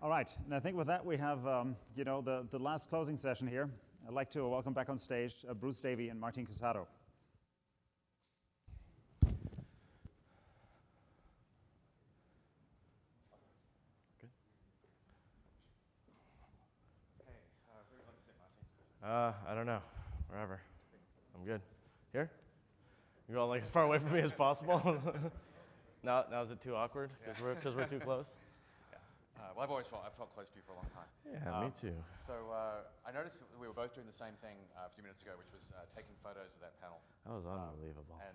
All right, and I think with that we have, the last closing session here. I'd like to welcome back on stage Bruce Davie and Martin Casado. I don't know. Wherever. I'm good. Here? You're all like as far away from me as possible? Now is it too awkward? Because we're too close? Well, I've felt close to you for a long time. Yeah, me too. So I noticed we were both doing the same thing a few minutes ago, which was taking photos of that panel. That was unbelievable. I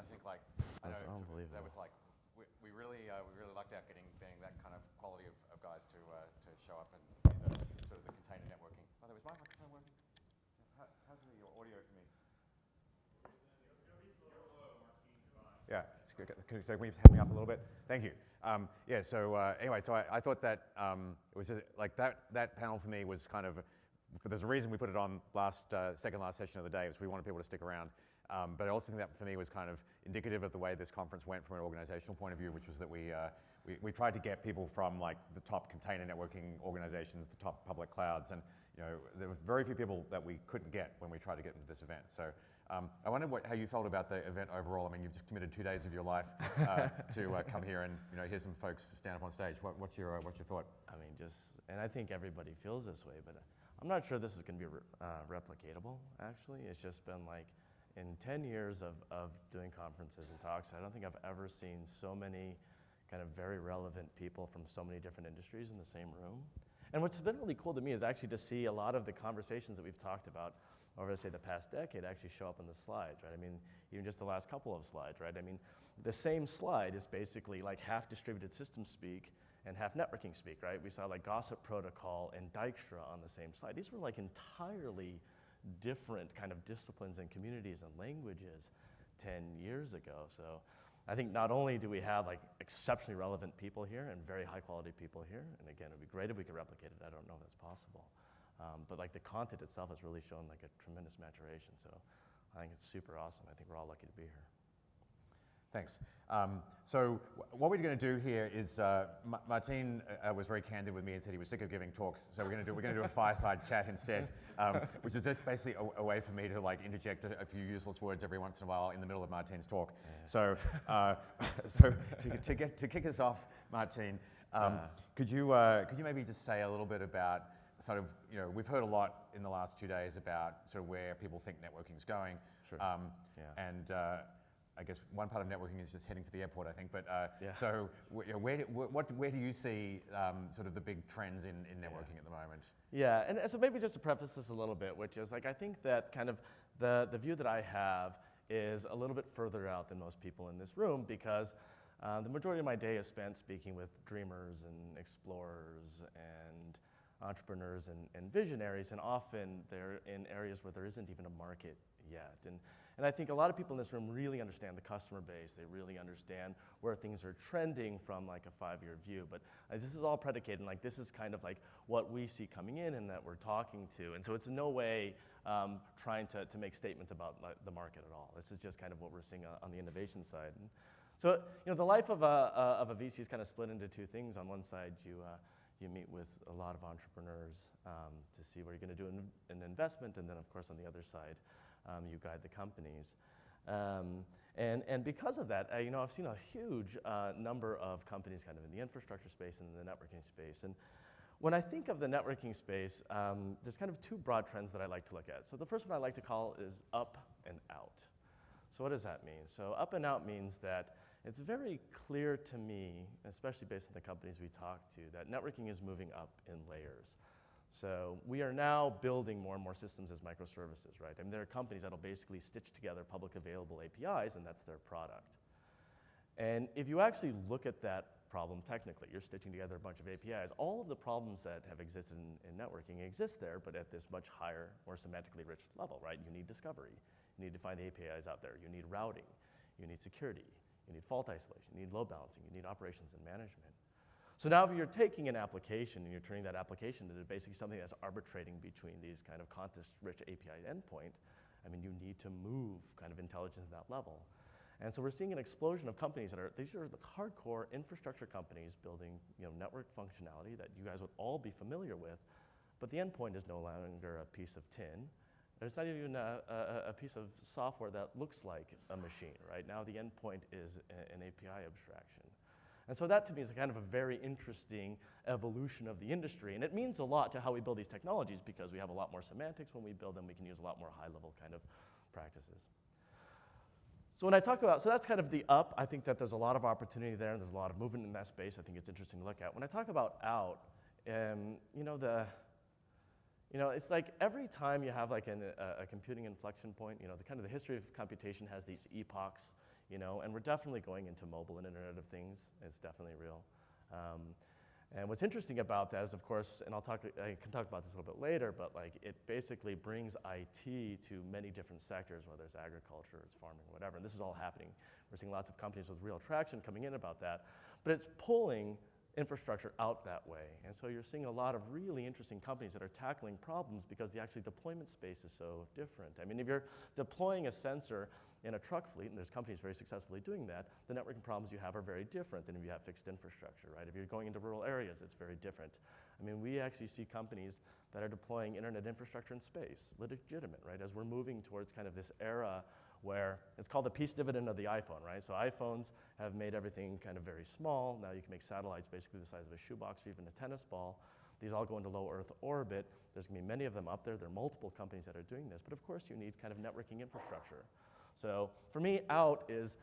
think like That's unbelievable. That was like we really lucked out getting that kind of quality of guys to show up and in the sort of the container networking. By the way, is my microphone working? How's the audio for me? Yeah, so can you just help me up a little bit? Thank you. Anyway, I thought that it was just, like that panel for me was kind of, there's a reason we put it on second last session of the day, was we wanted people to stick around. But I also think that for me was kind of indicative of the way this conference went from an organizational point of view, which was that we tried to get people from like the top container networking organizations, the top public clouds, and there were very few people that we couldn't get when we tried to get into this event. So I wondered how you felt about the event overall. I mean, you've just committed 2 days of your life to come here and hear some folks stand up on stage. What's your thought? I mean, and I think everybody feels this way, but I'm not sure this is going to be replicatable, actually. It's just been like, in 10 years of doing conferences and talks, I don't think I've ever seen so many kind of very relevant people from so many different industries in the same room. And what's been really cool to me is actually to see a lot of the conversations that we've talked about over, say, the past decade actually show up on the slides, right? I mean, even just the last couple of slides, right? I mean, the same slide is basically like half distributed system speak and half networking speak, right? We saw like Gossip Protocol and Dijkstra on the same slide. These were like entirely different kind of disciplines and communities and languages 10 years ago. So I think not only do we have like exceptionally relevant people here and very high quality people here, and again, it'd be great if we could replicate it. I don't know if that's possible. But like the content itself has really shown like a tremendous maturation. So I think it's super awesome. I think we're all lucky to be here. Thanks. So what we're going to do here is Martin was very candid with me and said he was sick of giving talks. So we're going to do a fireside chat instead, which is just basically a way for me to like interject a few useless words every once in a while in the middle of Martin's talk. Yeah. So to kick us off, Martin, could you maybe just say a little bit about sort of, we've heard a lot in the last 2 days about sort of where people think networking is going. Sure. And I guess one part of networking is just heading for the airport, I think. But yeah. So where do you see sort of the big trends in networking at the moment? Yeah, and so maybe just to preface this a little bit, which is like I think that kind of the view that I have is a little bit further out than most people in this room, because the majority of my day is spent speaking with dreamers and explorers and entrepreneurs and visionaries, and often they're in areas where there isn't even a market yet. And I think a lot of people in this room really understand the customer base. They really understand where things are trending from like a 5-year view. But this is all predicated, like this is kind of like what we see coming in and that we're talking to. And so it's in no way trying to make statements about the market at all. This is just kind of what we're seeing on the innovation side. And so the life of a VC is kind of split into two things. On one side, you meet with a lot of entrepreneurs to see where you're going to do an investment, and then of course on the other side, you guide the companies. And because of that, I've seen a huge number of companies kind of in the infrastructure space and in the networking space. And when I think of the networking space, there's kind of two broad trends that I like to look at. So the first one I like to call is up and out. So what does that mean? So up and out means that it's very clear to me, especially based on the companies we talk to, that networking is moving up in layers. So we are now building more and more systems as microservices, right? I mean, there are companies that'll basically stitch together public available APIs, and that's their product. And if you actually look at that problem technically, you're stitching together a bunch of APIs. All of the problems that have existed in networking exist there, but at this much higher, more semantically rich level, right? You need discovery. You need to find the APIs out there. You need routing. You need security. You need fault isolation. You need load balancing. You need operations and management. So now if you're taking an application and you're turning that application into basically something that's arbitrating between these kind of context-rich API endpoint, I mean, you need to move kind of intelligence at that level. And so we're seeing an explosion of companies these are the hardcore infrastructure companies building network functionality that you guys would all be familiar with, but the endpoint is no longer a piece of tin. There's not even a piece of software that looks like a machine, right? Now the endpoint is an API abstraction. And so that to me is kind of a very interesting evolution of the industry, and it means a lot to how we build these technologies because we have a lot more semantics when we build them. We can use a lot more high-level kind of practices. So when I talk about, so that's kind of the up. I think that there's a lot of opportunity there, and there's a lot of movement in that space. I think it's interesting to look at. When I talk about out, it's like every time you have like a computing inflection point, the history of computation has these epochs, and we're definitely going into mobile and Internet of Things. It's definitely real. And what's interesting about that is, of course, and I can talk about this a little bit later, but like it basically brings IT to many different sectors, whether it's agriculture, it's farming, whatever. And this is all happening. We're seeing lots of companies with real traction coming in about that, but it's pulling infrastructure out that way. And so you're seeing a lot of really interesting companies that are tackling problems because the actually deployment space is so different. I mean, if you're deploying a sensor in a truck fleet, and there's companies very successfully doing that, the networking problems you have are very different than if you have fixed infrastructure, right? If you're going into rural areas, it's very different. I mean, we actually see companies that are deploying internet infrastructure in space, legitimate, right? As we're moving towards kind of this era where it's called the peace dividend of the iPhone, right? So iPhones have made everything kind of very small. Now you can make satellites basically the size of a shoebox or even a tennis ball. These all go into low Earth orbit. There's gonna be many of them up there. There are multiple companies that are doing this, but of course you need kind of networking infrastructure. So for me, out is,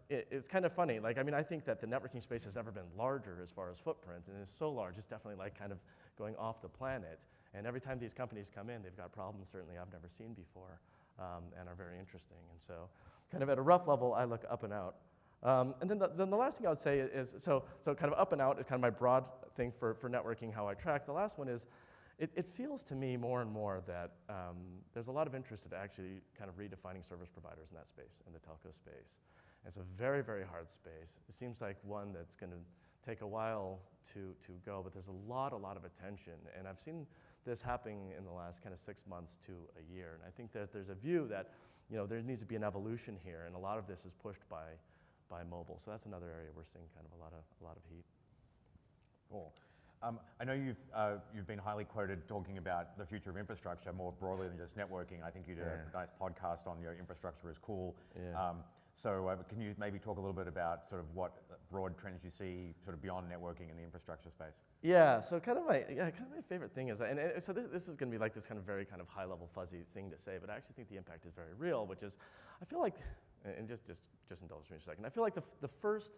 it's kind of funny. Like, I mean, I think that the networking space has never been larger as far as footprint, and it's so large, it's definitely like kind of going off the planet. And every time these companies come in, they've got problems certainly I've never seen before, and are very interesting. And so kind of at a rough level, I look up and out. And then the last thing I would say is, so kind of up and out is kind of my broad thing for networking, how I track. The last one is, it feels to me more and more that there's a lot of interest in actually kind of redefining service providers in that space, in the telco space. And it's a very, very hard space. It seems like one that's going to take a while to go, but there's a lot of attention. And I've seen this happening in the last kind of 6 months to a year. And I think that there's a view that there needs to be an evolution here, and a lot of this is pushed by mobile. So that's another area we're seeing kind of a lot of heat. Cool. I know you've been highly quoted talking about the future of infrastructure more broadly than just networking. I think you did a nice podcast on infrastructure is cool. Yeah. So can you maybe talk a little bit about sort of what broad trends you see sort of beyond networking in the infrastructure space? Yeah, so kind of my favorite thing is, and so this is going to be like this kind of very kind of high level fuzzy thing to say, but I actually think the impact is very real, which is, I feel like, and just indulge me for a second, I feel like the first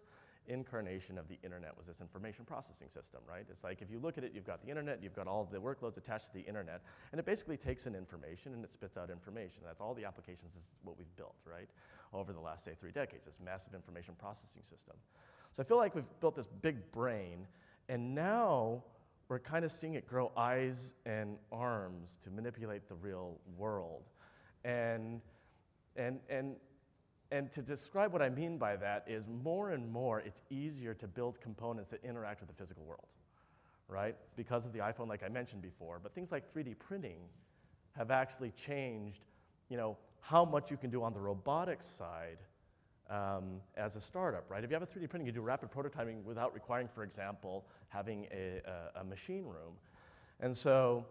incarnation of the internet was this information processing system, right? It's like if you look at it, you've got the internet, you've got all the workloads attached to the internet, and it basically takes in information and it spits out information. That's all the applications, this is what we've built, right? Over the last, say, 3 decades, this massive information processing system. So I feel like we've built this big brain, and now we're kind of seeing it grow eyes and arms to manipulate the real world. And to describe what I mean by that is more and more it's easier to build components that interact with the physical world, right? Because of the iPhone, like I mentioned before, but things like 3D printing have actually changed, how much you can do on the robotics side as a startup, right? If you have a 3D printing, you do rapid prototyping without requiring, for example, having a machine room. And so,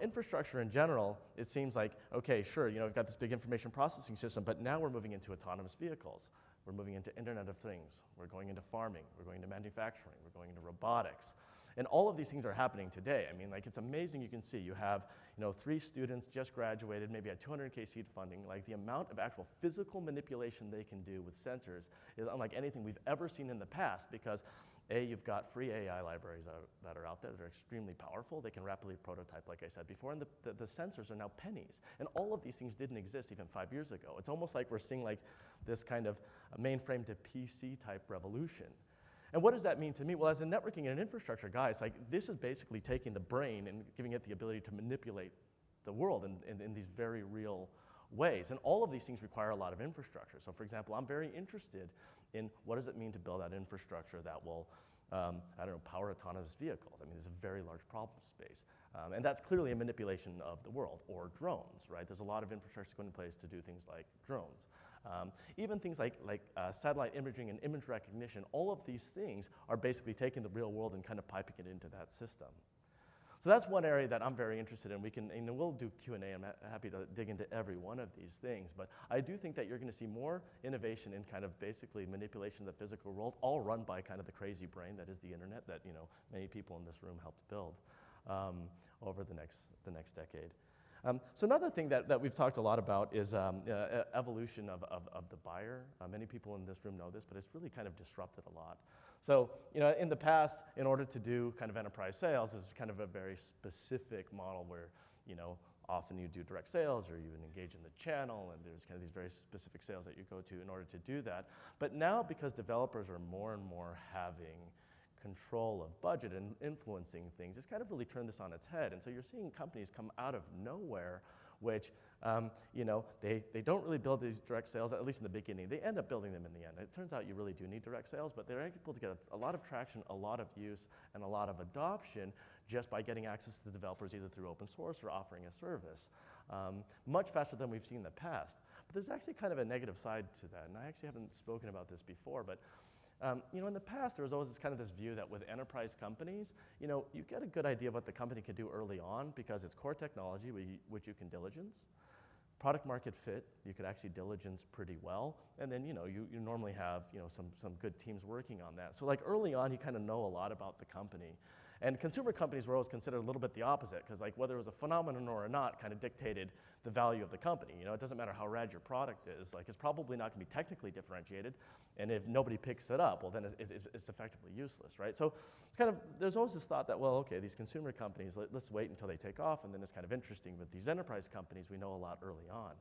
infrastructure in general, it seems like, okay, sure, we've got this big information processing system, but now we're moving into autonomous vehicles. We're moving into Internet of Things. We're going into farming. We're going into manufacturing. We're going into robotics. And all of these things are happening today. I mean, like, it's amazing. You can see you have, 3 students just graduated, maybe at $200K seed funding. Like, the amount of actual physical manipulation they can do with sensors is unlike anything we've ever seen in the past, because you've got free AI libraries that are out there that are extremely powerful. They can rapidly prototype, like I said before, and the sensors are now pennies. And all of these things didn't exist even 5 years ago. It's almost like we're seeing like this kind of mainframe to PC type revolution. And what does that mean to me? Well, as a networking and an infrastructure guy, it's like this is basically taking the brain and giving it the ability to manipulate the world in these very real ways. And all of these things require a lot of infrastructure. So for example, I'm very interested in what does it mean to build out infrastructure that will, power autonomous vehicles. I mean, it's a very large problem space. And that's clearly a manipulation of the world, or drones, right? There's a lot of infrastructure going in place to do things like drones. Even things like satellite imaging and image recognition, all of these things are basically taking the real world and kind of piping it into that system. So that's one area that I'm very interested in. We'll do Q&A. I'm happy to dig into every one of these things. But I do think that you're going to see more innovation in kind of basically manipulation of the physical world, all run by kind of the crazy brain that is the internet that many people in this room helped build over the next decade. So another thing that we've talked a lot about is evolution of the buyer. Many people in this room know this, but it's really kind of disrupted a lot. So, in the past, in order to do kind of enterprise sales, it's kind of a very specific model where, often you do direct sales or you engage in the channel, and there's kind of these very specific sales that you go to in order to do that. But now, because developers are more and more having control of budget and influencing things, it's kind of really turned this on its head. And so you're seeing companies come out of nowhere which, they don't really build these direct sales, at least in the beginning. They end up building them in the end. It turns out you really do need direct sales, but they're able to get a lot of traction, a lot of use, and a lot of adoption just by getting access to developers either through open source or offering a service, much faster than we've seen in the past. But there's actually kind of a negative side to that, and I actually haven't spoken about this before, but in the past, there was always this view that with enterprise companies, you get a good idea of what the company can do early on because it's core technology, which you can diligence. Product market fit, you could actually diligence pretty well. And then, you normally have, some good teams working on that. So like early on, you kind of know a lot about the company. And consumer companies were always considered a little bit the opposite, because like whether it was a phenomenon or not kind of dictated the value of the company. It doesn't matter how rad your product is, like it's probably not gonna be technically differentiated, and if nobody picks it up, well then it's effectively useless, right? So it's kind of, there's always this thought that, well, okay, these consumer companies, let's wait until they take off, and then it's kind of interesting. With these enterprise companies, we know a lot early on.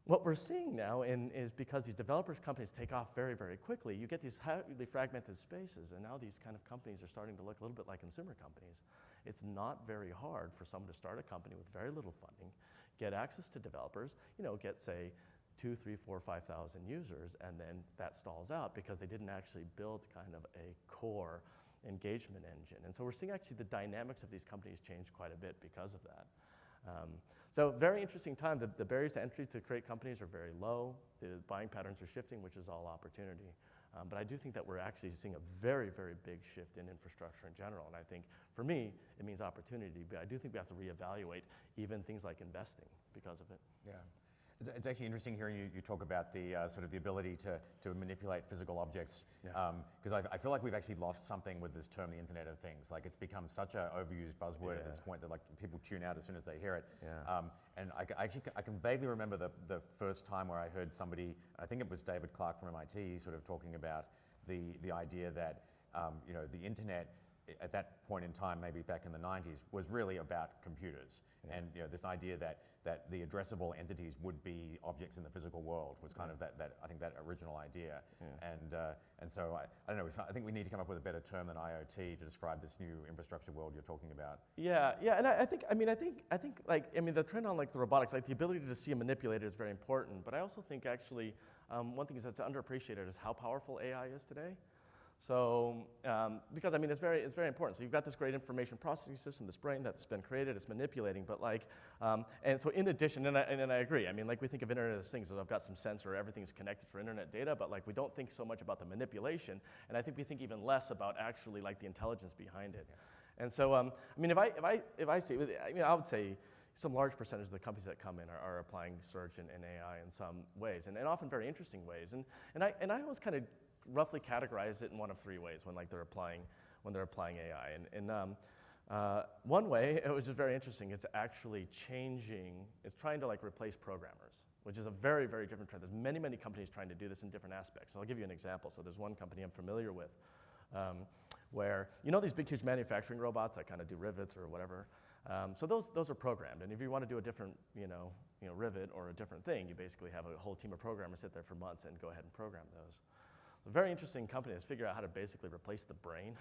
What we're seeing now is because these developers companies take off very, very quickly, you get these highly fragmented spaces, and now these kind of companies are starting to look a little bit like consumer companies. It's not very hard for someone to start a company with very little funding, get access to developers, get, say, 2, 3, 4, 5,000 users, and then that stalls out because they didn't actually build kind of a core engagement engine. And so we're seeing actually the dynamics of these companies change quite a bit because of that. So very interesting time. The barriers to entry to create companies are very low. The buying patterns are shifting, which is all opportunity. But I do think that we're actually seeing a very, very big shift in infrastructure in general. And I think, for me, it means opportunity. But I do think we have to reevaluate even things like investing because of it. Yeah. It's actually interesting hearing you talk about the sort of the ability to manipulate physical objects, because I feel like we've actually lost something with this term, the Internet of Things. Like it's become such an overused buzzword at this point that like people tune out as soon as they hear it. Yeah. And I can vaguely remember the first time where I heard somebody, I think it was David Clark from MIT, sort of talking about the idea that the internet at that point in time, maybe back in the 90s, was really about computers. Yeah. And this idea that the addressable entities would be objects in the physical world was kind of that I think that original idea. Yeah. And so I don't know, I think we need to come up with a better term than IoT to describe this new infrastructure world you're talking about. Yeah, and I think the trend on like the robotics, like the ability to see and manipulate it is very important, but I also think actually one thing that's underappreciated is how powerful AI is today. So, because it's very important. So you've got this great information processing system, this brain that's been created, it's manipulating, but like, and so in addition, and I agree, like we think of Internet as things, so I've got some sensor, everything's connected for internet data, but like we don't think so much about the manipulation, and I think we think even less about actually like the intelligence behind it. Yeah. And so, if I see, I would say some large percentage of the companies that come in are applying search and AI in some ways, and often very interesting ways, and I always kind of roughly categorize it in one of three ways when they're applying AI. And one way, it was just very interesting, it's actually it's trying to like replace programmers, which is a very, very different trend. There's many, many companies trying to do this in different aspects. So I'll give you an example. So there's one company I'm familiar with where, these big, huge manufacturing robots that kind of do rivets or whatever. So those are programmed. And if you want to do a different, rivet or a different thing, you basically have a whole team of programmers sit there for months and go ahead and program those. A very interesting company has figured out how to basically replace the brain.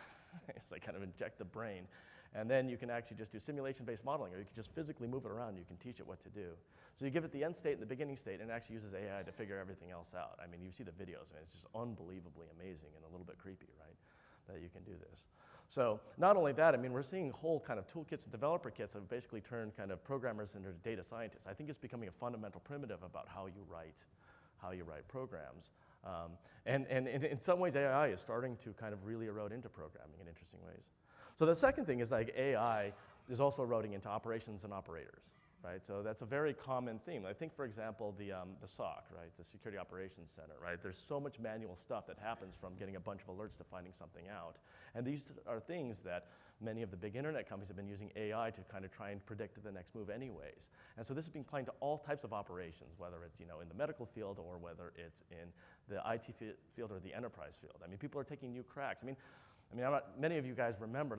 It's like kind of inject the brain. And then you can actually just do simulation-based modeling, or you can just physically move it around and you can teach it what to do. So you give it the end state and the beginning state, and it actually uses AI to figure everything else out. You see the videos, and it's just unbelievably amazing and a little bit creepy, right, that you can do this. So not only that, we're seeing whole kind of toolkits and developer kits that have basically turned kind of programmers into data scientists. I think it's becoming a fundamental primitive about how you write how you write programs. And in some ways, AI is starting to kind of really erode into programming in interesting ways. So the second thing is like AI is also eroding into operations and operators, right? So that's a very common theme. I think, for example, the SOC, right, the Security Operations Center, right? There's so much manual stuff that happens from getting a bunch of alerts to finding something out. And these are things that many of the big internet companies have been using AI to kind of try and predict the next move anyways. And so this is being applied to all types of operations, whether it's in the medical field or whether it's in the IT field or the enterprise field. I mean, people are taking new cracks. I mean, many of you guys remember,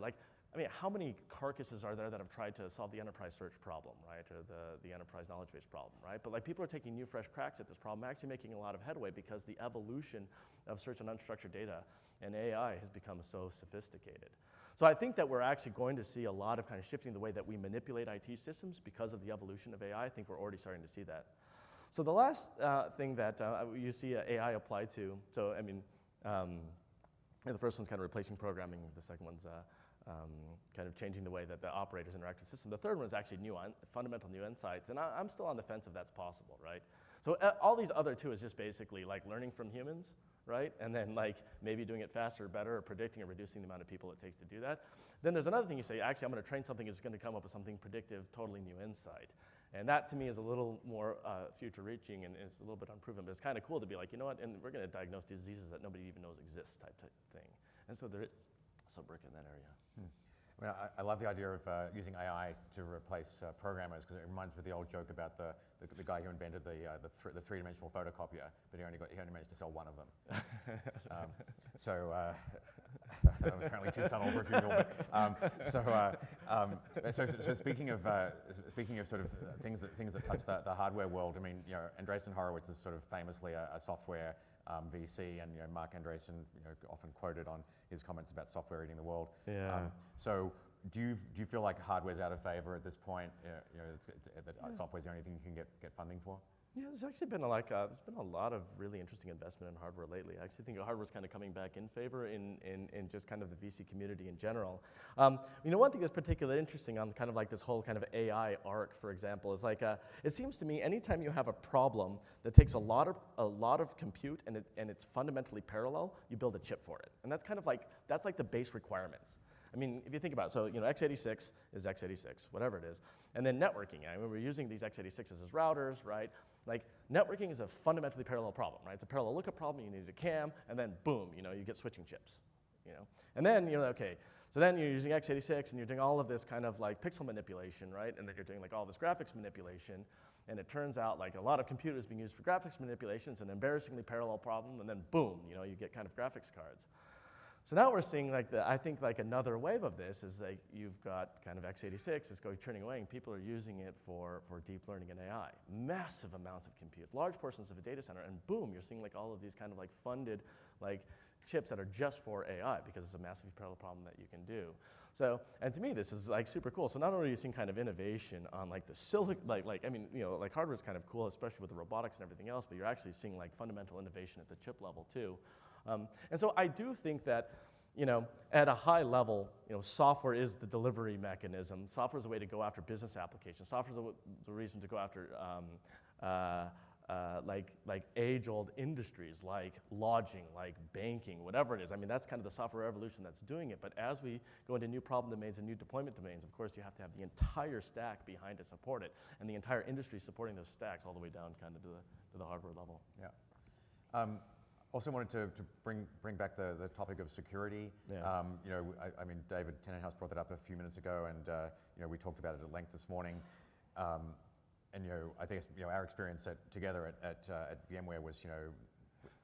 how many carcasses are there that have tried to solve the enterprise search problem, right, or the enterprise knowledge base problem, right? But people are taking new, fresh cracks at this problem, actually making a lot of headway because the evolution of search and unstructured data and AI has become so sophisticated. So I think that we're actually going to see a lot of kind of shifting the way that we manipulate IT systems because of the evolution of AI. I think we're already starting to see that. So the last thing that you see AI applied to, the first one's kind of replacing programming. The second one's kind of changing the way that the operators interact with the system. The third one is actually fundamental new insights, and I'm still on the fence if that's possible, right? So all these other two is just basically like learning from humans, right? And then like maybe doing it faster or better or predicting or reducing the amount of people it takes to do that. Then there's another thing you say, actually I'm going to train something that's going to come up with something predictive, totally new insight. And that to me is a little more future reaching and it's a little bit unproven, but it's kind of cool to be like, you know what, and we're going to diagnose diseases that nobody even knows exist type thing. And so there is some work in that area. Well, I love the idea of using AI to replace programmers because it reminds me of the old joke about the guy who invented the three-dimensional photocopier, but he only managed to sell one of them. That was apparently too subtle for a few people. So speaking of sort of things that touch the hardware world, I mean, Andreessen Horowitz is sort of famously a software VC, and Mark Andreessen often quoted on his comments about software eating the world. Yeah. So do you feel like hardware's out of favor at this point? That software's the only thing you can get funding for? Yeah, there's actually been there's been a lot of really interesting investment in hardware lately. I actually think hardware's kind of coming back in favor in just kind of the VC community in general. One thing that's particularly interesting on kind of like this whole kind of AI arc, for example, is like it seems to me anytime you have a problem that takes a lot of compute and it's fundamentally parallel, you build a chip for it, and that's kind of like the base requirements. I mean, if you think about it, so x86 is x86, whatever it is, and then networking. I mean, we're using these x86s as routers, right? Like networking is a fundamentally parallel problem, right? It's a parallel lookup problem. You need a CAM, and then boom, you get switching chips, And then okay, so then you're using x86 and you're doing all of this kind of like pixel manipulation, right? And then you're doing like all this graphics manipulation, and it turns out like a lot of computers being used for graphics manipulation. It's an embarrassingly parallel problem, and then boom, you get kind of graphics cards. So now we're seeing I think another wave of this is like you've got kind of x86 is churning away, and people are using it for deep learning and AI. Massive amounts of compute, large portions of a data center, and boom, you're seeing like all of these kind of like funded like chips that are just for AI because it's a massively parallel problem that you can do. So, and to me, this is like super cool. So not only are you seeing kind of innovation on like the silicon, like hardware is kind of cool, especially with the robotics and everything else, but you're actually seeing like fundamental innovation at the chip level too. And so I do think that, at a high level, software is the delivery mechanism. Software is a way to go after business applications. Software is the reason to go after like age-old industries, like lodging, like banking, whatever it is. I mean, that's kind of the software revolution that's doing it. But as we go into new problem domains and new deployment domains, of course, you have to have the entire stack behind to support it, and the entire industry supporting those stacks all the way down kind of to the hardware level. Yeah. Also wanted to bring back the topic of security. Yeah. I mean, David Tennenhouse brought that up a few minutes ago, and we talked about it at length this morning. And I think our experience together at VMware was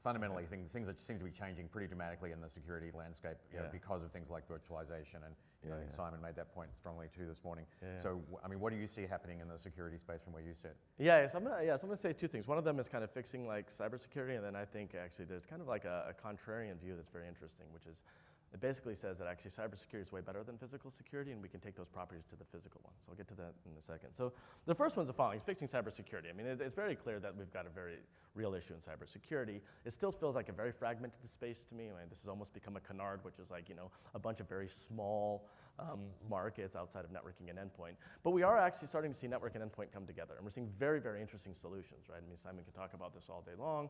fundamentally things that seem to be changing pretty dramatically in the security landscape because of things like virtualization, and I think Simon made that point strongly too this morning. Yeah. So I mean, what do you see happening in the security space from where you sit? So I'm gonna say two things. One of them is kind of fixing like cybersecurity, and then I think actually there's kind of like a contrarian view that's very interesting, which is It basically says that actually cybersecurity is way better than physical security, and we can take those properties to the physical one. So I'll get to that in a second. So the first one's the following: fixing cybersecurity. I mean, it's very clear that we've got a very real issue in cybersecurity. It still feels like a very fragmented space to me. I mean, this has almost become a canard, which is like, you know, a bunch of very small markets outside of networking and endpoint. But we are actually starting to see network and endpoint come together, and we're seeing very, very interesting solutions, right? I mean, Simon can talk about this all day long,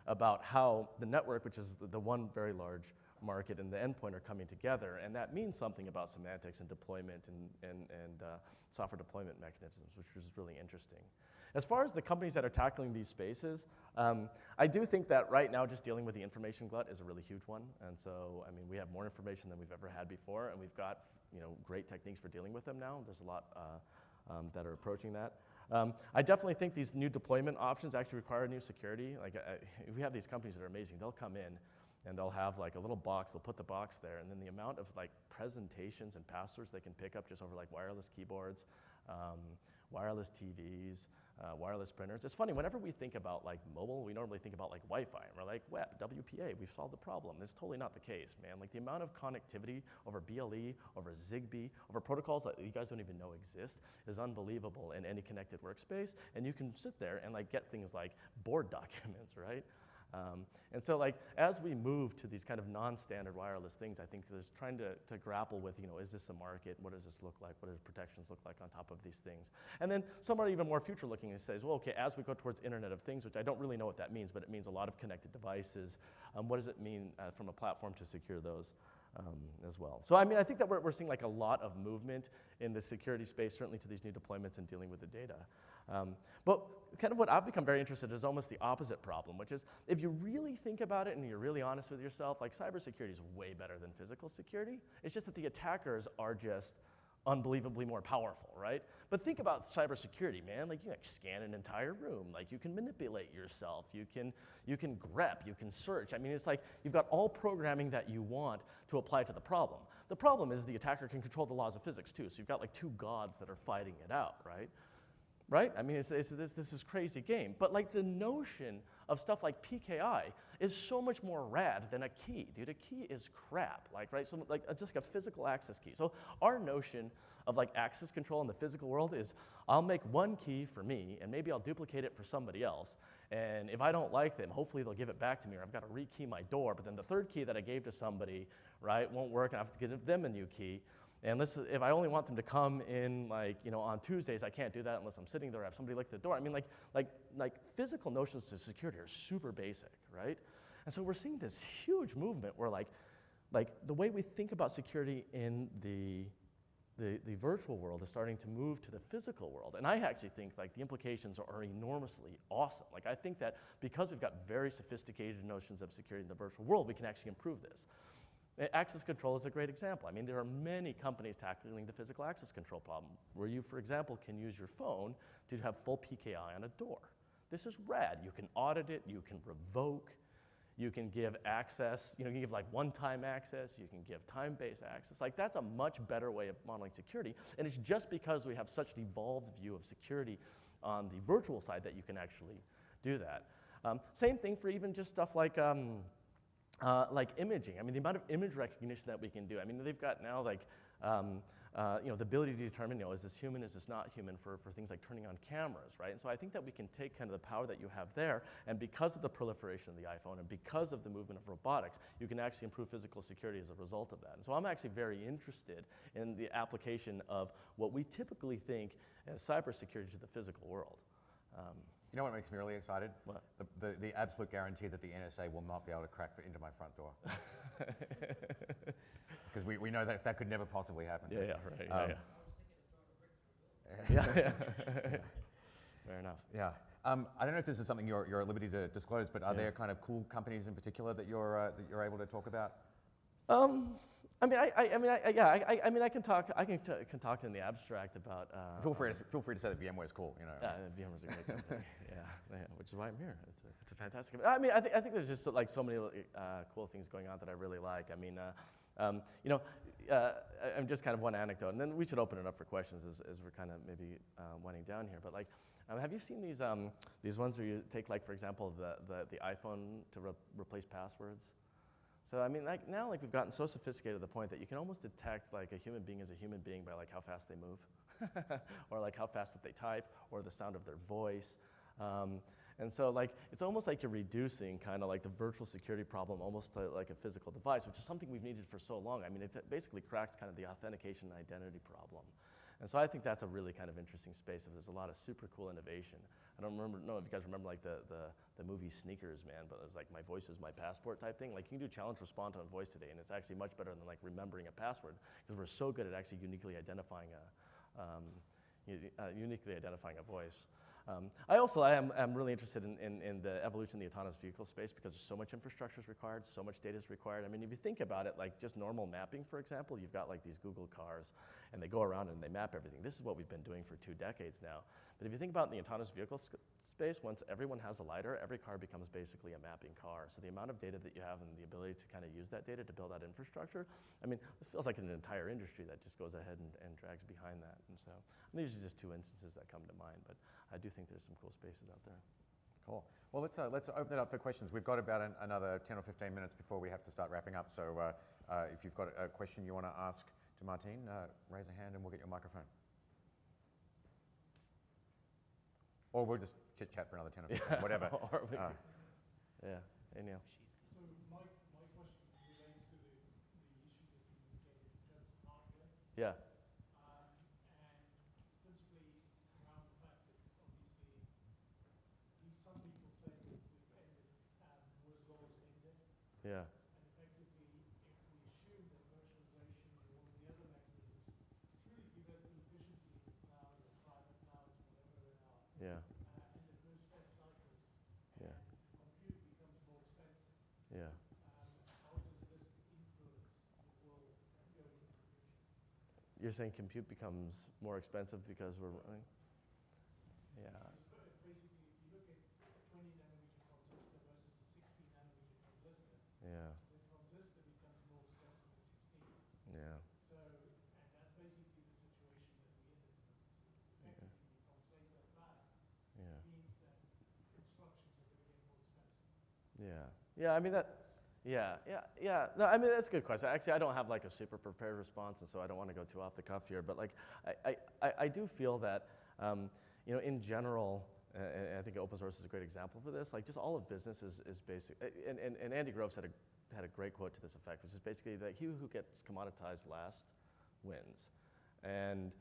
about how the network, which is the one very large market, and the endpoint are coming together, and that means something about semantics and deployment and software deployment mechanisms, which is really interesting. As far as the companies that are tackling these spaces, I do think that right now just dealing with the information glut is a really huge one, and so, I mean, we have more information than we've ever had before, and we've got, you know, great techniques for dealing with them now. There's a lot that are approaching that. I definitely think these new deployment options actually require new security. Like, if we have these companies that are amazing, they'll come in and they'll have like a little box, they'll put the box there, and then the amount of like presentations and passwords they can pick up just over like wireless keyboards, wireless TVs, wireless printers. It's funny, whenever we think about like mobile, we normally think about like Wi-Fi, and we're like, web, WPA, we've solved the problem. It's totally not the case, man. Like the amount of connectivity over BLE, over Zigbee, over protocols that you guys don't even know exist is unbelievable in any connected workspace, and you can sit there and like get things like board documents, right? And so like, as we move to these kind of non-standard wireless things, I think there's trying to grapple with, you know, is this a market? What does this look like? What does protections look like on top of these things? And then some are even more future looking and says, well, okay, as we go towards Internet of Things, which I don't really know what that means, but it means a lot of connected devices. What does it mean from a platform to secure those? As well. So I mean, I think that we're seeing like a lot of movement in the security space, certainly to these new deployments and dealing with the data. But kind of what I've become very interested in is almost the opposite problem, which is if you really think about it and you're really honest with yourself, like cybersecurity is way better than physical security. It's just that the attackers are just unbelievably more powerful, right? But think about cybersecurity, man. Like, you can scan an entire room. Like, you can manipulate yourself. You can grep. You can search. I mean, it's like you've got all programming that you want to apply to the problem. The problem is the attacker can control the laws of physics too. So you've got like two gods that are fighting it out, right? Right? I mean, this is crazy game. But like the notion of stuff like PKI is so much more rad than a key, dude. A key is crap, like, right? So like just like a physical access key. So our notion of like access control in the physical world is I'll make one key for me, and maybe I'll duplicate it for somebody else. And if I don't like them, hopefully they'll give it back to me, or I've got to rekey my door. But then the third key that I gave to somebody, right, won't work, and I have to give them a new key. And if I only want them to come in, like, you know, on Tuesdays, I can't do that unless I'm sitting there. I have somebody lick the door. I mean, like physical notions of security are super basic, right? And so we're seeing this huge movement where, like the way we think about security in the virtual world is starting to move to the physical world. And I actually think like the implications are enormously awesome. Like, I think that because we've got very sophisticated notions of security in the virtual world, we can actually improve this. Access control is a great example. I mean, there are many companies tackling the physical access control problem, where you, for example, can use your phone to have full PKI on a door. This is rad. You can audit it, you can revoke, you can give access, you know, you can give like one-time access, you can give time-based access. Like, that's a much better way of modeling security, and it's just because we have such an evolved view of security on the virtual side that you can actually do that. Same thing for even just stuff like imaging. I mean, the amount of image recognition that we can do. I mean, they've got now like, you know, the ability to determine, you know, is this human, is this not human for things like turning on cameras, right? And so I think that we can take kind of the power that you have there, and because of the proliferation of the iPhone and because of the movement of robotics, you can actually improve physical security as a result of that. And so I'm actually very interested in the application of what we typically think as cybersecurity to the physical world. You know what makes me really excited? What? The absolute guarantee that the NSA will not be able to crack into my front door. Because we know that that could never possibly happen. Yeah, right. Yeah. Fair enough. Yeah. I don't know if this is something you're at liberty to disclose, but are there kind of cool companies in particular that you're able to talk about? I can talk in the abstract about. Feel free to say that VMware is cool. You know. VMware is a great company. yeah, which is why I'm here. It's a fantastic. I mean, I think there's just like so many cool things going on that I really like. I mean, you know, I'm just kind of one anecdote, and then we should open it up for questions as we're kind of maybe winding down here. But like, have you seen these ones where you take, like, for example, the iPhone to replace passwords? So I mean, like now, like we've gotten so sophisticated to the point that you can almost detect like a human being as a human being by like how fast they move, or like how fast that they type, or the sound of their voice. And so like it's almost like you're reducing kind of like the virtual security problem almost to like a physical device, which is something we've needed for so long. I mean, it basically cracks kind of the authentication and identity problem. And so I think that's a really kind of interesting space. There's a lot of super cool innovation. I don't know if you guys remember like the movie Sneakers, man, but it was like my voice is my passport type thing. Like you can do challenge response on voice today, and it's actually much better than like remembering a password because we're so good at actually uniquely identifying a voice. I'm really interested in the evolution of the autonomous vehicle space because there's so much infrastructure is required, so much data is required. I mean, if you think about it, like just normal mapping, for example, you've got like these Google cars, and they go around and they map everything. This is what we've been doing for 2 decades now. But if you think about the autonomous vehicle space, once everyone has a LiDAR, every car becomes basically a mapping car. So the amount of data that you have and the ability to kind of use that data to build out infrastructure, I mean, this feels like an entire industry that just goes ahead and drags behind that. And so these are just 2 instances that come to mind, but I do think there's some cool spaces out there. Cool. Well, let's open it up for questions. We've got about another 10 or 15 minutes before we have to start wrapping up. So if you've got a question you want to ask to Martine, raise a hand and we'll get your microphone. Or we'll just chit-chat for another 10 or 15, whatever. Yeah, hey Neil. So my question relates to the issue that you gave in terms of hardware. Yeah. And principally around the fact that obviously some people say that we've ended Moore's law has ended. Yeah. And effectively, if we assume that virtualization and all of the other mechanisms really give us the efficiency of cloud or private clouds, whatever they are, Yeah. and there's no spare cycles, Yeah. and compute becomes more expensive, Yeah. how does this influence the world going into the future? You're saying compute becomes more expensive because we're running? Yeah. Basically, if you look at a 20 nanometer transistor versus a 16 nanometer transistor, Yeah. the transistor becomes more expensive than 16. Yeah. So, and that's basically the situation that we're in at the moment. So effectively, we translate that back, Yeah. means that instructions are going to get more expensive. Yeah. Yeah, I mean that. Yeah. No, I mean that's a good question. Actually, I don't have like a super prepared response, and so I don't want to go too off the cuff here. But like, I do feel that, in general, and I think open source is a great example for this. Like, just all of business is basic. And Andy Grove had a great quote to this effect, which is basically that he who gets commoditized last wins. And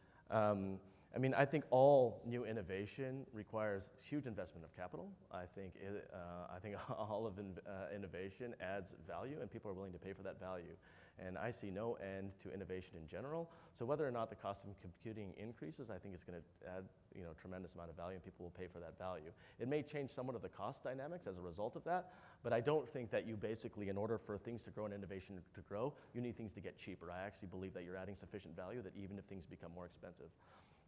I mean, I think all new innovation requires huge investment of capital. I think all of innovation adds value, and people are willing to pay for that value. And I see no end to innovation in general. So whether or not the cost of computing increases, I think it's going to add tremendous amount of value, and people will pay for that value. It may change somewhat of the cost dynamics as a result of that, but I don't think that you basically, in order for things to grow and innovation to grow, you need things to get cheaper. I actually believe that you're adding sufficient value that even if things become more expensive.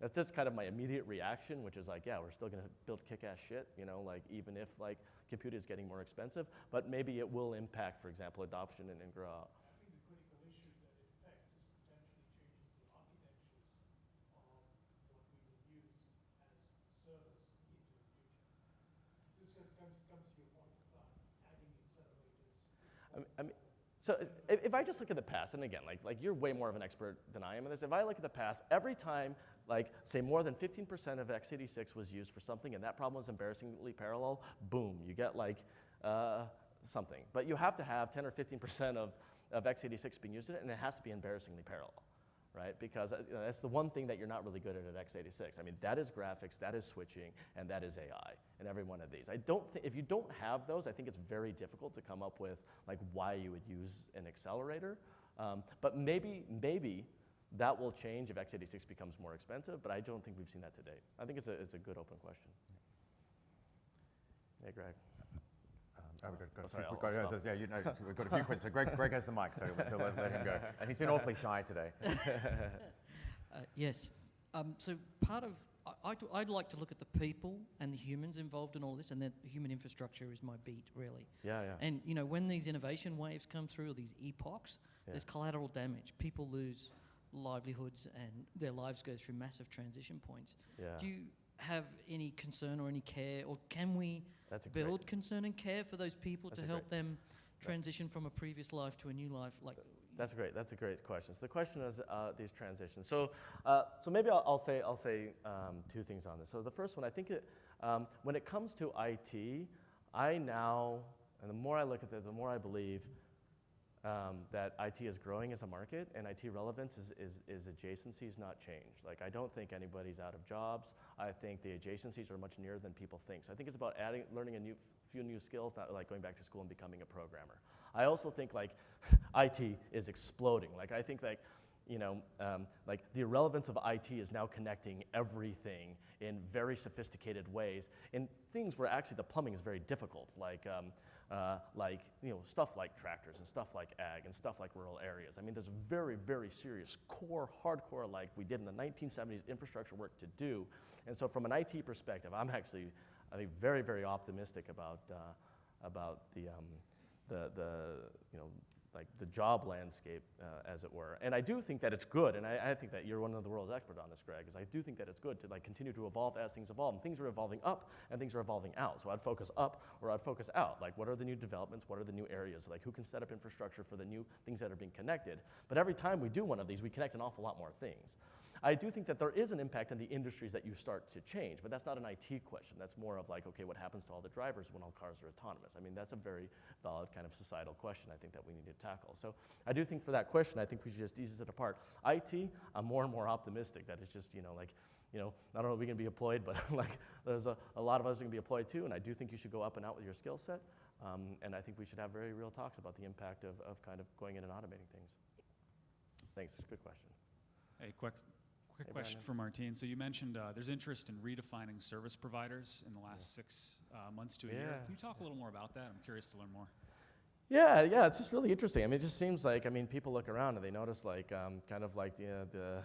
That's just kind of my immediate reaction, which is like, yeah, we're still going to build kick-ass shit, like even if like compute is getting more expensive, but maybe it will impact, for example, adoption and grow out. I think the critical issue that it affects is potentially changes the architectures of what we will use as servers into the future. This comes to your point about adding accelerators. I mean, so if I just look at the past, and again, like you're way more of an expert than I am in this. If I look at the past, every time, like say more than 15% of x86 was used for something, and that problem was embarrassingly parallel, boom, you get like something. But you have to have 10 or 15% of x86 being used in it, and it has to be embarrassingly parallel, right? Because that's the one thing that you're not really good at x86. I mean, that is graphics, that is switching, and that is AI, and every one of these. I don't think, if you don't have those, I think it's very difficult to come up with like why you would use an accelerator. But maybe that will change if x86 becomes more expensive, but I don't think we've seen that to date. I think it's a good open question. Yeah, Greg. We've got a few questions. So Greg has the mic, so let him go. And he's been awfully shy today. Yes. So part of, I'd like to look at the people and the humans involved in all this, and the human infrastructure is my beat, really. Yeah. And when these innovation waves come through, or these epochs, there's collateral damage. People lose livelihoods, and their lives go through massive transition points. Yeah. Do you have any concern or any care, or can we build concern and care for those people to help them transition from a previous life to a new life? Like, That's a great question. So the question is these transitions. So maybe I'll say two things on this. So the first one, I think when it comes to IT, I now, and the more I look at this, the more I believe that IT is growing as a market, and IT relevance is adjacencies, not change. Like, I don't think anybody's out of jobs. I think the adjacencies are much nearer than people think. So I think it's about learning a few new skills, not like going back to school and becoming a programmer. I also think like IT is exploding. Like, I think like, like the irrelevance of IT is now connecting everything in very sophisticated ways, in things where actually the plumbing is very difficult, like stuff like tractors and stuff like ag and stuff like rural areas. I mean, there's very, very serious core, hardcore, like we did in the 1970s infrastructure work to do. And so from an IT perspective, I'm very, very optimistic about the job landscape, as it were. And I do think that it's good, and I think that you're one of the world's expert on this, Greg, is I do think that it's good to like continue to evolve as things evolve. And things are evolving up and things are evolving out. So I'd focus up or I'd focus out. Like, what are the new developments? What are the new areas? Like, who can set up infrastructure for the new things that are being connected? But every time we do one of these, we connect an awful lot more things. I do think that there is an impact on the industries that you start to change, but that's not an IT question. That's more of like, okay, what happens to all the drivers when all cars are autonomous? I mean, that's a very valid kind of societal question I think that we need to tackle. So I do think for that question, I think we should just ease it apart. IT, I'm more and more optimistic that it's just, not only are we going to be employed, but like there's a lot of us are going to be employed too, and I do think you should go up and out with your skill set, and I think we should have very real talks about the impact of kind of going in and automating things. Thanks, it's a good question. Hey, quick question for Martine. So you mentioned there's interest in redefining service providers in the last 6 months to a year. Can you talk a little more about that? I'm curious to learn more. Yeah, it's just really interesting. I mean, it just seems like, people look around and they notice like kind of like the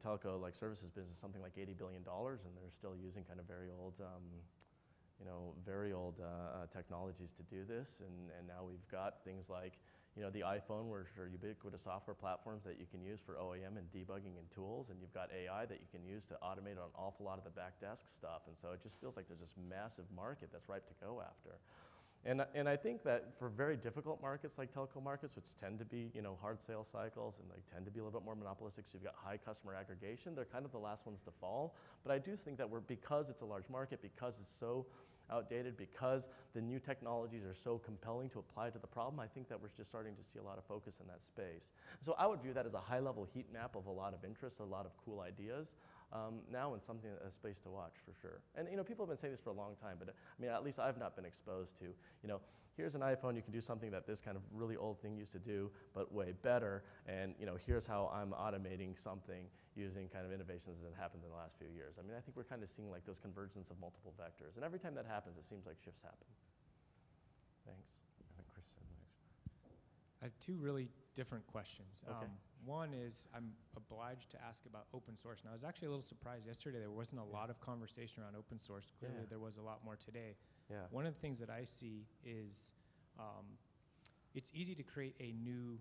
telco like services business, something like $80 billion, and they're still using kind of very old technologies to do this. And now we've got things like the iPhone, which are ubiquitous software platforms that you can use for OEM and debugging and tools, and you've got AI that you can use to automate an awful lot of the back desk stuff, and so it just feels like there's this massive market that's ripe to go after. And I think that for very difficult markets like telco markets, which tend to be hard sales cycles and they tend to be a little bit more monopolistic, so you've got high customer aggregation, they're kind of the last ones to fall. But I do think that because it's a large market, because it's so outdated, because the new technologies are so compelling to apply to the problem, I think that we're just starting to see a lot of focus in that space. So I would view that as a high-level heat map of a lot of interest, a lot of cool ideas, now, and something, a space to watch for sure. And people have been saying this for a long time, but at least I've not been exposed to, here's an iPhone, you can do something that this kind of really old thing used to do, but way better, and here's how I'm automating something using kind of innovations that happened in the last few years. I think we're kind of seeing like those convergence of multiple vectors, and every time that happens, it seems like shifts happen. Thanks. I think Chris says next. I have 2 really different questions. Okay. One is I'm obliged to ask about open source. And I was actually a little surprised yesterday there wasn't a lot of conversation around open source. Clearly there was a lot more today. Yeah. One of the things that I see is it's easy to create a new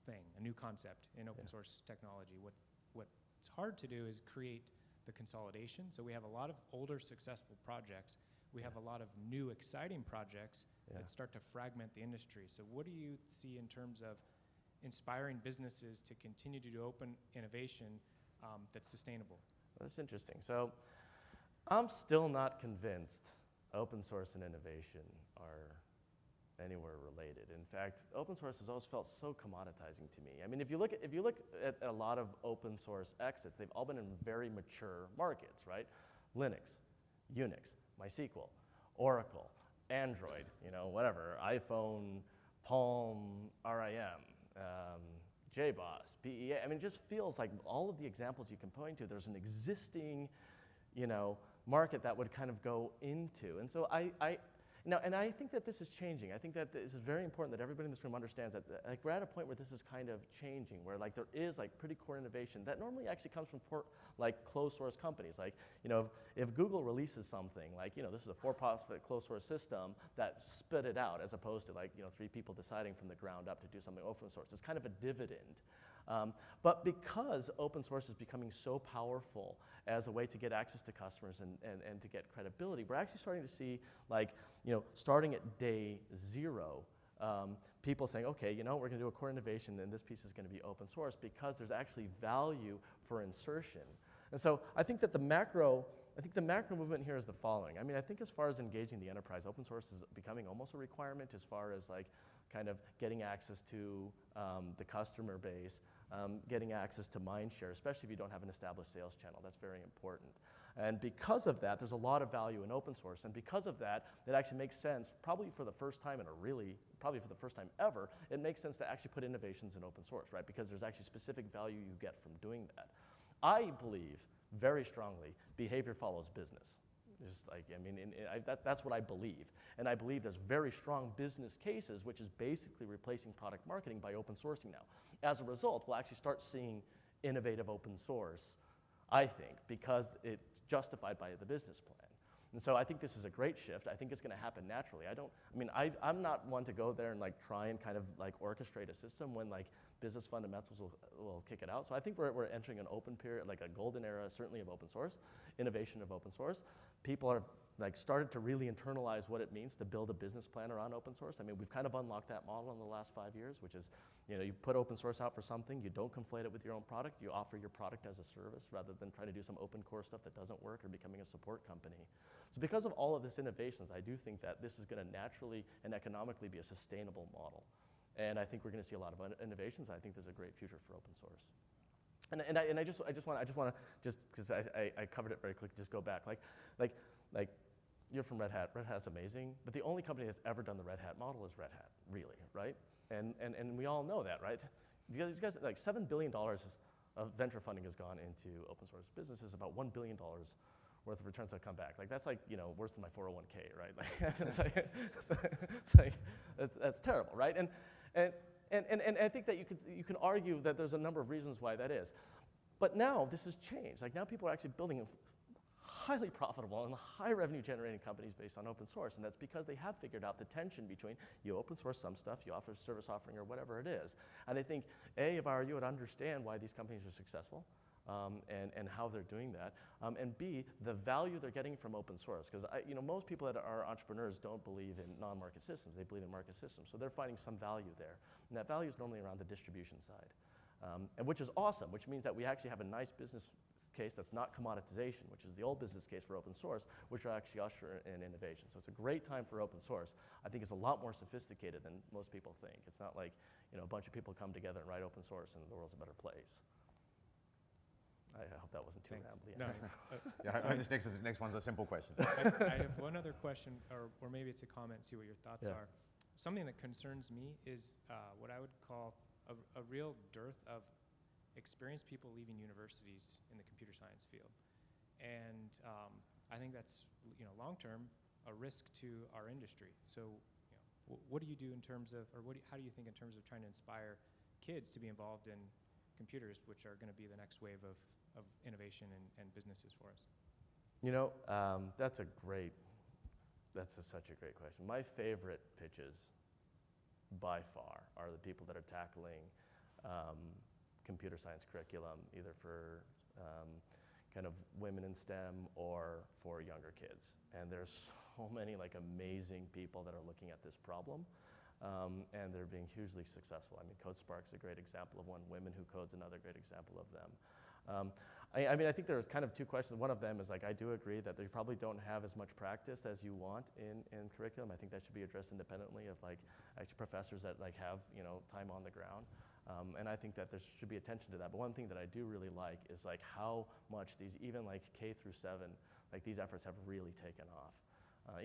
thing, a new concept in open source technology. What's hard to do is create the consolidation. So we have a lot of older successful projects. We have a lot of new exciting projects that start to fragment the industry. So what do you see in terms of inspiring businesses to continue to do open innovation that's sustainable? That's interesting. So I'm still not convinced open source and innovation are anywhere related. In fact, open source has always felt so commoditizing to me. If you look at a lot of open source exits, they've all been in very mature markets, right? Linux, Unix, MySQL, Oracle, Android, whatever, iPhone, Palm, RIM, JBoss, PEA. It just feels like all of the examples you can point to, there's an existing, market that would kind of go into. And so and I think that this is changing. I think that this is very important that everybody in this room understands that we're at a point where this is kind of changing, where there is pretty core innovation that normally actually comes from closed source companies. If Google releases something this is a for-profit closed source system that spit it out, as opposed to 3 people deciding from the ground up to do something open source. It's kind of a dividend. But because open source is becoming so powerful as a way to get access to customers and to get credibility, we're actually starting to see starting at day 0 people saying, okay, you know, we're going to do a core innovation and this piece is going to be open source because there's actually value for insertion. And so I think that the macro movement here is the following. I mean, I think as far as engaging the enterprise, open source is becoming almost a requirement as far as like kind of getting access to the customer base, getting access to mind share, especially if you don't have an established sales channel. That's very important. And because of that, there's a lot of value in open source. And because of that, it actually makes sense, probably for the first time probably for the first time ever, it makes sense to actually put innovations in open source, right? Because there's actually specific value you get from doing that. I believe very strongly behavior follows business. Just like, I mean, that's what I believe. And I believe there's very strong business cases, which is basically replacing product marketing by open sourcing now. As a result, we'll actually start seeing innovative open source, I think, because it's justified by the business plan. And so I think this is a great shift. I think it's going to happen naturally. I'm not one to go there and like try and kind of like orchestrate a system when like business fundamentals will kick it out. So I think we're entering an open period, like a golden era, certainly of open source, innovation of open source. People are like started to really internalize what it means to build a business plan around open source. I mean, we've kind of unlocked that model in the last 5 years, which is, you know, you put open source out for something, you don't conflate it with your own product, you offer your product as a service rather than trying to do some open core stuff that doesn't work or becoming a support company. So because of all of this innovations, I do think that this is going to naturally and economically be a sustainable model. And I think we're going to see a lot of innovations. I think there's a great future for open source. And I just want to just because I covered it very quickly, just go back. Like you're from Red Hat. Red Hat's amazing, but the only company that's ever done the Red Hat model is Red Hat, really, right? And we all know that, right? You guys, like $7 billion of venture funding has gone into open source businesses. About $1 billion worth of returns have come back. Like that's like, you know, worse than my 401k, right? Like, that's terrible, right? And I think that you can argue that there's a number of reasons why that is. But now this has changed. Like now people are actually building highly profitable and high revenue generating companies based on open source. And that's because they have figured out the tension between you open source some stuff, you offer a service offering or whatever it is. And I think A, if I were you, would understand why these companies are successful. And how they're doing that, and B, the value they're getting from open source. Because most people that are entrepreneurs don't believe in non-market systems; they believe in market systems. So they're finding some value there, and that value is normally around the distribution side, and which is awesome. Which means that we actually have a nice business case that's not commoditization, which is the old business case for open source, which will actually usher in innovation. So it's a great time for open source. I think it's a lot more sophisticated than most people think. It's not like a bunch of people come together and write open source, and the world's a better place. I hope that wasn't too rambly. No. This next one's a simple question. I have one other question, or maybe it's a comment, see what your thoughts are. Something that concerns me is what I would call a real dearth of experienced people leaving universities in the computer science field. And I think that's, long-term, a risk to our industry. So, what do you do in terms of, or how do you think in terms of trying to inspire kids to be involved in computers, which are going to be the next wave of innovation and businesses for us? That's such a great question. My favorite pitches by far are the people that are tackling computer science curriculum, either for kind of women in STEM or for younger kids. And there's so many amazing people that are looking at this problem. And they're being hugely successful. I mean, CodeSpark's a great example of one. Women Who Code's another great example of them. I think there's kind of two questions. One of them is I do agree that they probably don't have as much practice as you want in curriculum. I think that should be addressed independently of actually professors that have time on the ground. And I think that there should be attention to that. But one thing that I do really like is how much these, even K through 7, these efforts have really taken off.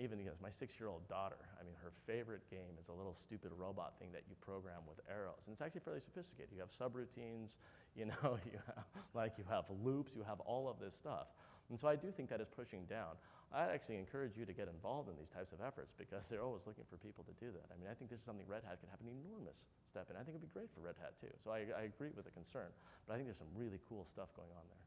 Even my 6-year-old daughter, her favorite game is a little stupid robot thing that you program with arrows. And it's actually fairly sophisticated. You have subroutines, you have loops, you have all of this stuff. And so I do think that is pushing down. I'd actually encourage you to get involved in these types of efforts because they're always looking for people to do that. I think this is something Red Hat can have an enormous step in. I think it'd be great for Red Hat too. So I agree with the concern, but I think there's some really cool stuff going on there.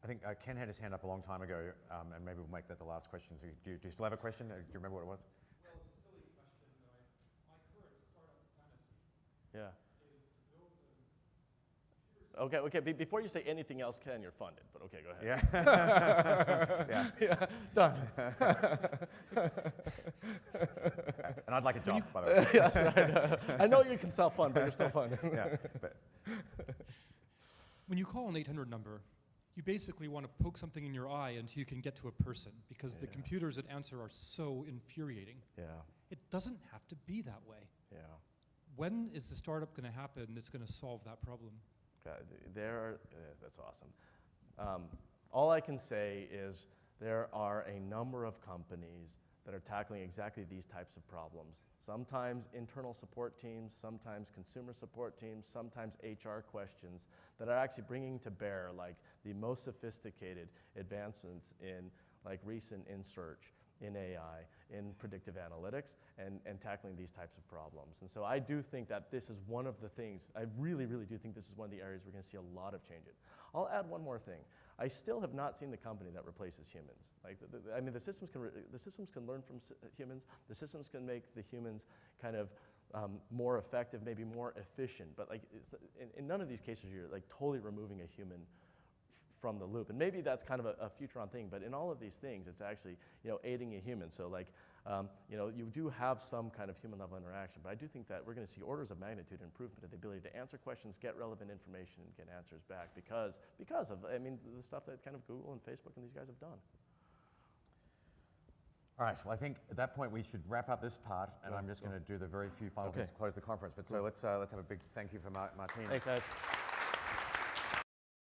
I think Ken had his hand up a long time ago, and maybe we'll make that the last question. So do you still have a question? Do you remember what it was? Well, it's a silly question, though. My current startup fantasy Yeah. is to build a computer Okay. Before you say anything else, Ken, you're funded. But okay, go ahead. Yeah. Yeah, done. And I'd like a job, by the way. That's right. I know you can self-fund, but you're still funded. Yeah, but When you call an 800 number, you basically want to poke something in your eye until you can get to a person, because the computers that answer are so infuriating. Yeah, It doesn't have to be that way. yeah. When is the startup going to happen that's going to solve that problem? That's awesome. All I can say is there are a number of companies that are tackling exactly these types of problems. Sometimes internal support teams, sometimes consumer support teams, sometimes HR questions that are actually bringing to bear like the most sophisticated advancements in like recent in search, in AI, in predictive analytics, and tackling these types of problems. And so I do think that this is one of the things, I really, really do think this is one of the areas we're going to see a lot of change in. I'll add one more thing. I still have not seen the company that replaces humans. Like, I mean, the systems can learn from humans. The systems can make the humans kind of more effective, maybe more efficient. But like, in none of these cases, you're like totally removing a human from the loop. And maybe that's kind of a future-on thing, but in all of these things, it's actually, aiding a human. So like, you do have some kind of human-level interaction, but I do think that we're going to see orders of magnitude improvement in the ability to answer questions, get relevant information, and get answers back because of, I mean, the stuff that kind of Google and Facebook and these guys have done. all right, well, I think at that point we should wrap up this part, and I'm just going to do the very few final things to close the conference. But so let's have a big thank you for Martine. Thanks, guys.